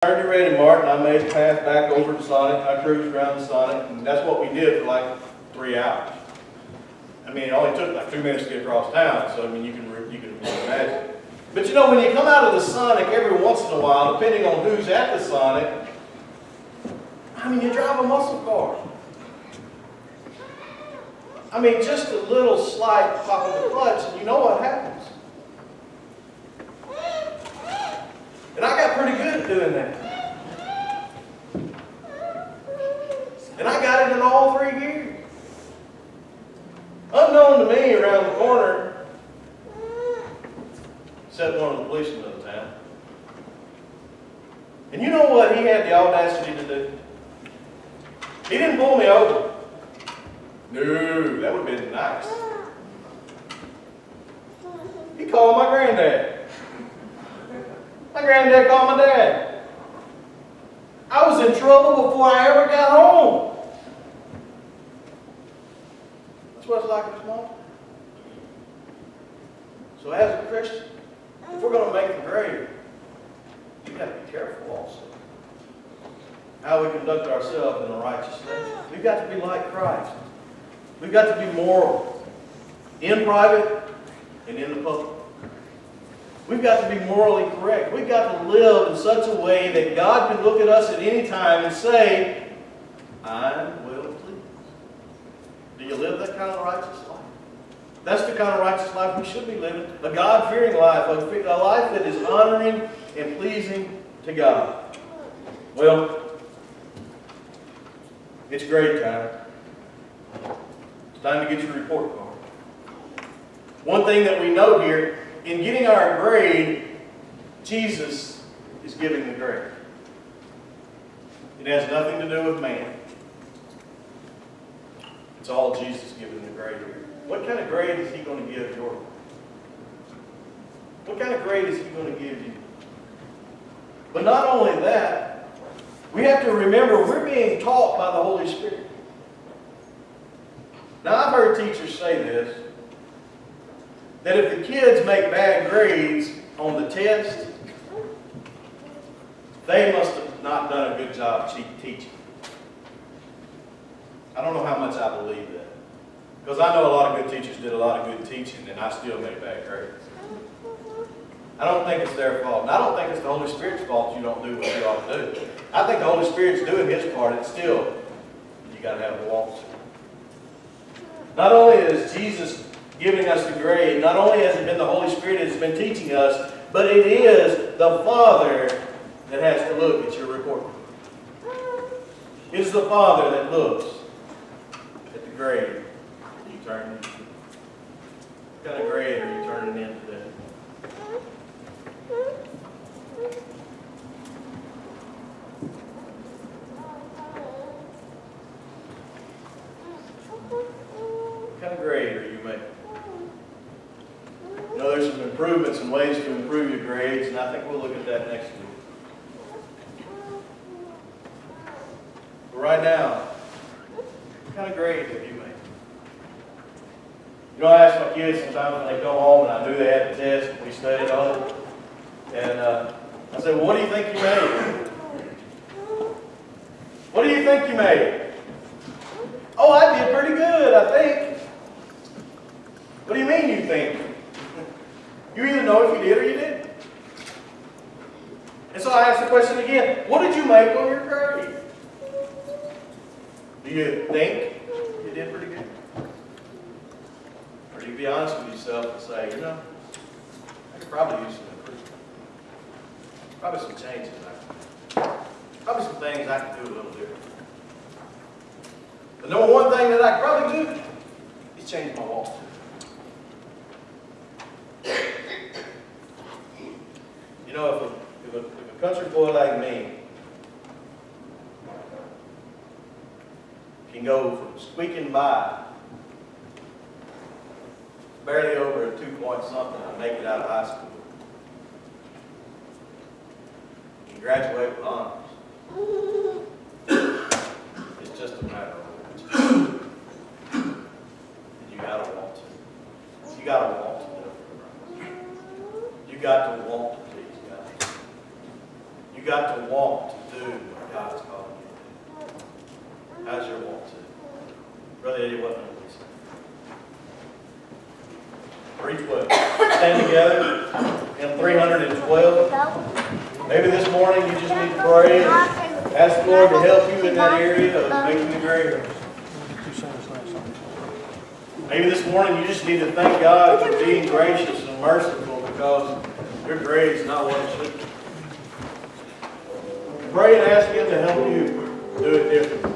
Turned you ready, Martin. I made the path back over to Sonic. I cruised around the Sonic, and that's what we did for like 3 hours. I mean, it only took like 2 minutes to get across town, so I mean, you can imagine. But you know, when you come out of the Sonic every once in a while, depending on who's at the Sonic, I mean, you drive a muscle car. I mean, just a little slight pop of the clutch, and you know what happens. And I got pretty good at doing that. And I got it in all 3 gears. Unknown to me, around the corner, sat one of the policemen of the town. And you know what he had the audacity to do? He didn't pull me over. No, that would have been nice. He called my granddad. My granddad called my dad. I was in trouble before I ever got home. That's what it's like at this moment. So as a Christian, if we're going to make the grade, you've got to be careful also. How we conduct ourselves in a righteous nation. We've got to be like Christ. We've got to be moral. In private and in the public. We've got to be morally correct. We've got to live in such a way that God can look at us at any time and say, I'm well pleased. Do you live that kind of righteous life? That's the kind of righteous life we should be living. A God-fearing life. A life that is honoring and pleasing to God. Well, it's grade time. It's time to get your report card. One thing that we note here, in getting our grade, Jesus is giving the grade. It has nothing to do with man. It's all Jesus giving the grade here. What kind of grade is He going to give your life? What kind of grade is He going to give you? But not only that, we have to remember we're being taught by the Holy Spirit. Now, I've heard teachers say this, that if the kids make bad grades on the test, they must have not done a good job teaching. I don't know how much I believe that. Because I know a lot of good teachers did a lot of good teaching, and I still made bad grades. I don't think it's their fault. And I don't think it's the Holy Spirit's fault you don't do what you ought to do. I think the Holy Spirit's doing His part. It's still, you got to have a walk. Not only is Jesus giving us the grade, not only has it been the Holy Spirit that has been teaching us, but it is the Father that has to look at your report. It is the Father that looks at the grade you turn in. What kind of grade are you turning in today? What kind of grade are you making? You know, there's some improvements and ways to improve your grades, and I think we'll look at that next week. But right now, what kind of grade have you made? You know, I ask my kids sometimes when they come home, and I knew they had the test, and we studied on it, and I say, well, what do you think you made? What do you think you made? Oh, I did pretty good, I think. What do you mean you think? You either know if you did or you didn't. And so I ask the question again, what did you make on your grade? Do you think you did pretty good? Or do you be honest with yourself and say, you know, I could probably use some improvement. Probably some changes. Probably some things I could do a little different. The number one thing that I could probably do is change my walk. You know, if a country boy like me can go from squeaking by, barely over a 2 point something, and make it out of high school, and graduate with honors, it's just a matter of words. You gotta want to. You gotta want to live for Christ. You got to want to please God. You got to want want to do what God's calling you to do? How's your want to? Brother Eddie, what number is it? 312. Stand together in 312. Maybe this morning you just need to pray and ask the Lord to help you in that area of making the grade. Maybe this morning you just need to thank God for being gracious and merciful because your grade's not what it should be. Pray and ask Him to help you do it differently.